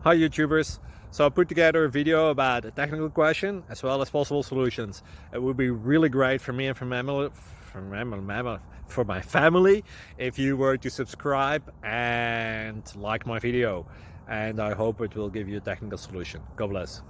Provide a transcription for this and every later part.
Hi YouTubers! So I put together a video about a technical question as well as possible solutions. It would be really great for me and for my family if you were to subscribe and like my video, and I hope it will give you a technical solution. God bless.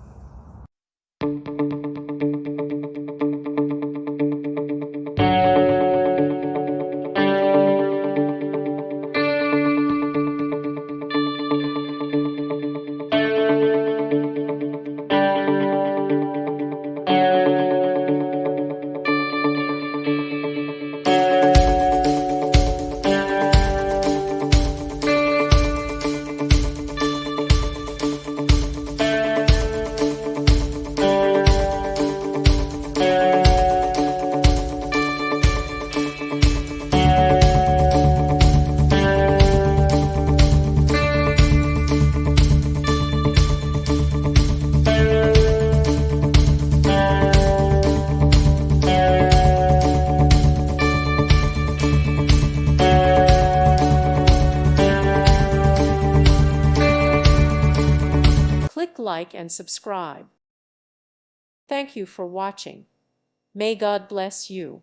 Click like and subscribe. Thank you for watching. May God bless you.